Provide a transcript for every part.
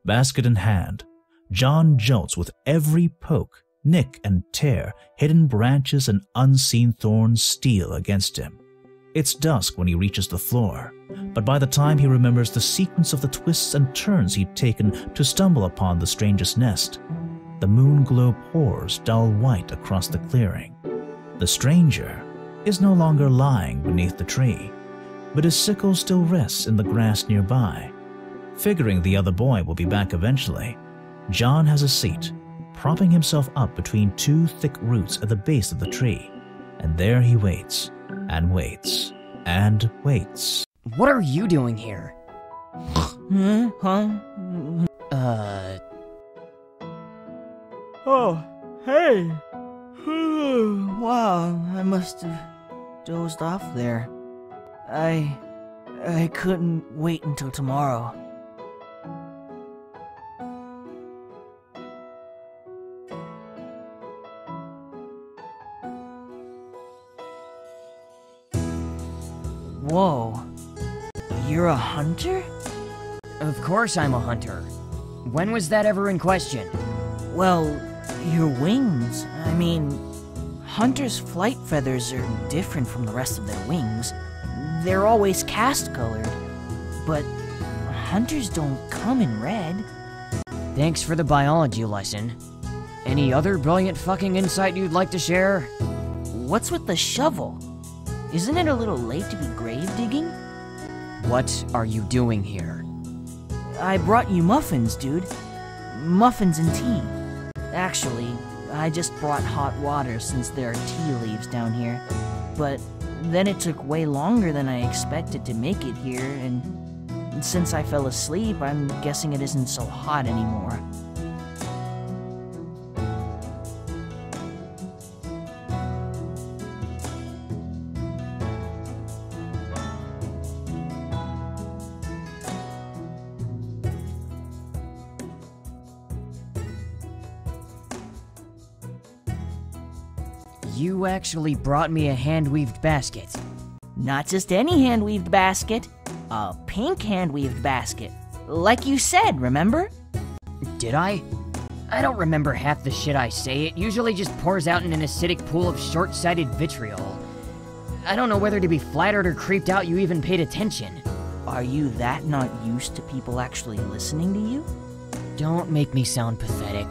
Basket in hand, John jolts with every poke, nick and tear. Hidden branches and unseen thorns steal against him. It's dusk when he reaches the floor, but by the time he remembers the sequence of the twists and turns he'd taken to stumble upon the strangest nest, the moon glow pours dull white across the clearing. The stranger is no longer lying beneath the tree, but his sickle still rests in the grass nearby. Figuring the other boy will be back eventually, John has a seat, propping himself up between two thick roots at the base of the tree, and there he waits, and waits, and waits. What are you doing here? Oh, hey! Wow, I must have dozed off there. I couldn't wait until tomorrow. Whoa, you're a hunter? Of course I'm a hunter. When was that ever in question? Well, your wings. I mean, hunters' flight feathers are different from the rest of their wings. They're always cast-colored, but hunters don't come in red. Thanks for the biology lesson. Any other brilliant fucking insight you'd like to share? What's with the shovel? Isn't it a little late to be grave digging? What are you doing here? I brought you muffins, dude. Muffins and tea. Actually, I just brought hot water since there are tea leaves down here. But then it took way longer than I expected to make it here, and since I fell asleep, I'm guessing it isn't so hot anymore. You actually brought me a hand-weaved basket. Not just any hand-weaved basket. A pink hand-weaved basket. Like you said, remember? Did I? I don't remember half the shit I say. It usually just pours out in an acidic pool of short-sighted vitriol. I don't know whether to be flattered or creeped out you even paid attention. Are you that not used to people actually listening to you? Don't make me sound pathetic.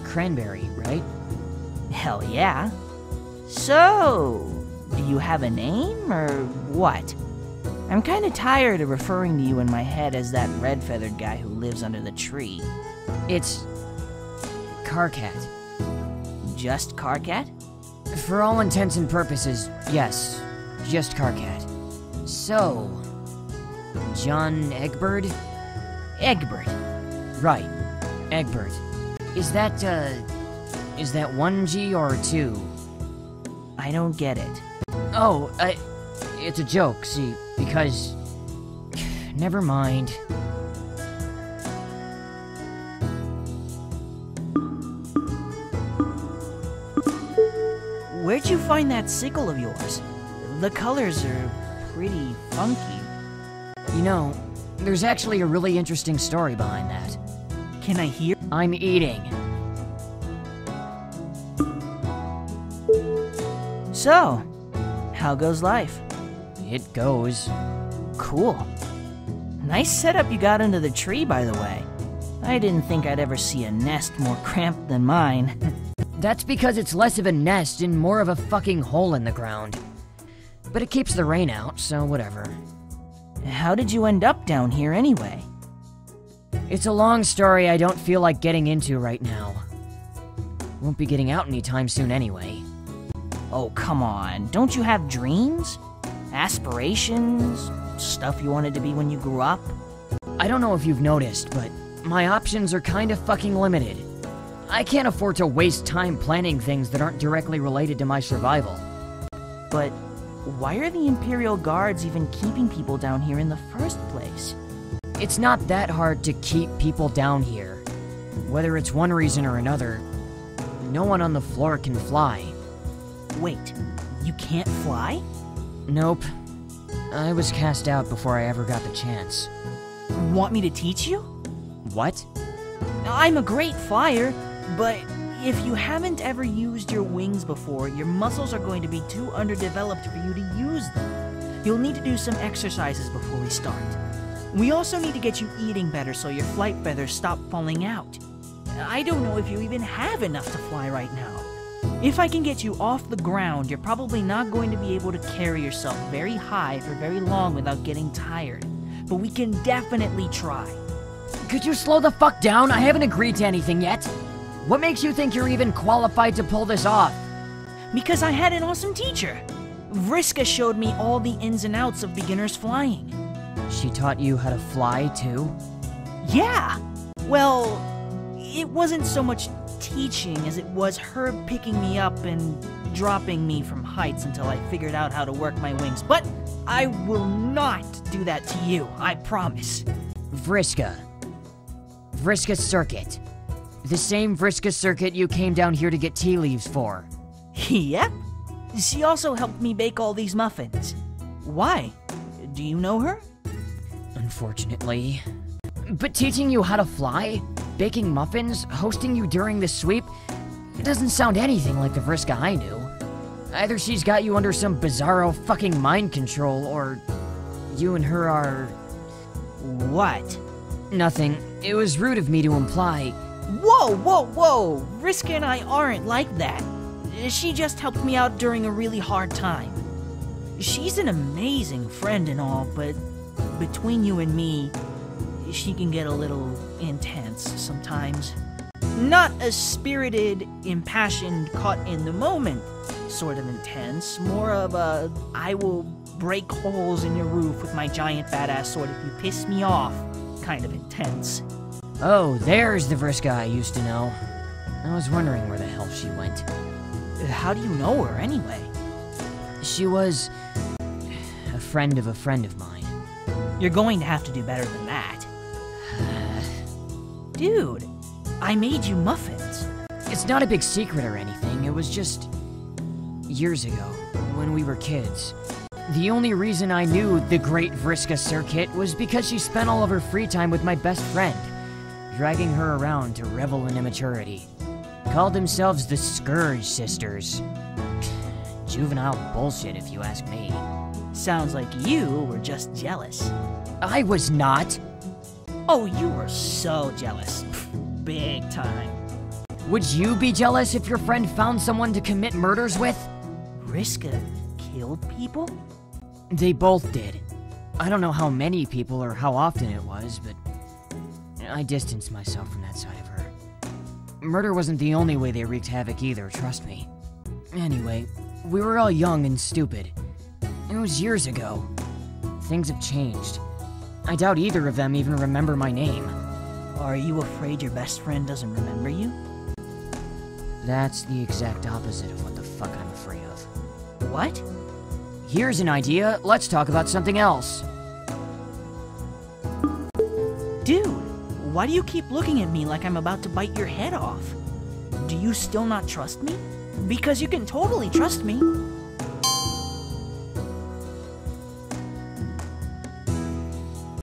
Cranberry, right? Hell yeah. So, do you have a name, or what? I'm kinda tired of referring to you in my head as that red-feathered guy who lives under the tree. It's... Carcat. Just Carcat? For all intents and purposes, yes. Just Carcat. So... John Egbert? Egbert. Right. Egbert. Is that one G or two? I don't get it. Oh, it's a joke, see, because... Never mind. Where'd you find that sickle of yours? The colors are pretty funky. You know, there's actually a really interesting story behind that. Can I hear? I'm eating. So, how goes life? It goes. Cool. Nice setup you got under the tree, by the way. I didn't think I'd ever see a nest more cramped than mine. That's because it's less of a nest and more of a fucking hole in the ground. But it keeps the rain out, so whatever. How did you end up down here anyway? It's a long story I don't feel like getting into right now. Won't be getting out anytime soon anyway. Oh, come on. Don't you have dreams? Aspirations? Stuff you wanted to be when you grew up? I don't know if you've noticed, but my options are kind of fucking limited. I can't afford to waste time planning things that aren't directly related to my survival. But why are the Imperial Guards even keeping people down here in the first place? It's not that hard to keep people down here. Whether it's one reason or another, no one on the floor can fly. Wait, you can't fly? Nope. I was cast out before I ever got the chance. Want me to teach you? What? I'm a great flyer, but if you haven't ever used your wings before, your muscles are going to be too underdeveloped for you to use them. You'll need to do some exercises before we start. We also need to get you eating better so your flight feathers stop falling out. I don't know if you even have enough to fly right now. If I can get you off the ground, you're probably not going to be able to carry yourself very high for very long without getting tired. But we can definitely try. Could you slow the fuck down? I haven't agreed to anything yet. What makes you think you're even qualified to pull this off? Because I had an awesome teacher. Vriska showed me all the ins and outs of beginner's flying. She taught you how to fly, too? Yeah! Well, it wasn't so much teaching as it was her picking me up and dropping me from heights until I figured out how to work my wings. But I will not do that to you, I promise. Vriska. Vriska Circuit. The same Vriska Circuit you came down here to get tea leaves for. Yep. She also helped me bake all these muffins. Why? Do you know her? Unfortunately. But teaching you how to fly, baking muffins, hosting you during the sweep, it doesn't sound anything like the Vriska I knew. Either she's got you under some bizarro fucking mind control, or you and her are... What? Nothing. It was rude of me to imply. Whoa, whoa, whoa! Vriska and I aren't like that. She just helped me out during a really hard time. She's an amazing friend and all, but between you and me, she can get a little intense sometimes. Not a spirited, impassioned, caught in the moment sort of intense, more of a I will break holes in your roof with my giant badass sword if you piss me off kind of intense. Oh, there's the Vriska I used to know. I was wondering where the hell she went. How do you know her anyway? She was a friend of mine. You're going to have to do better than that. Dude, I made you muffins. It's not a big secret or anything, it was just... years ago, when we were kids. The only reason I knew the Great Vriska Circuit was because she spent all of her free time with my best friend, dragging her around to revel in immaturity. Called themselves the Scourge Sisters. Juvenile bullshit, if you ask me. Sounds like you were just jealous. I was not. Oh, you were so jealous. Big time. Would you be jealous if your friend found someone to commit murders with? Vriska killed people? They both did. I don't know how many people or how often it was, but I distanced myself from that side of her. Murder wasn't the only way they wreaked havoc either, trust me. Anyway, we were all young and stupid. It was years ago. Things have changed. I doubt either of them even remember my name. Are you afraid your best friend doesn't remember you? That's the exact opposite of what the fuck I'm afraid of. What? Here's an idea. Let's talk about something else. Dude, why do you keep looking at me like I'm about to bite your head off? Do you still not trust me? Because you can totally trust me.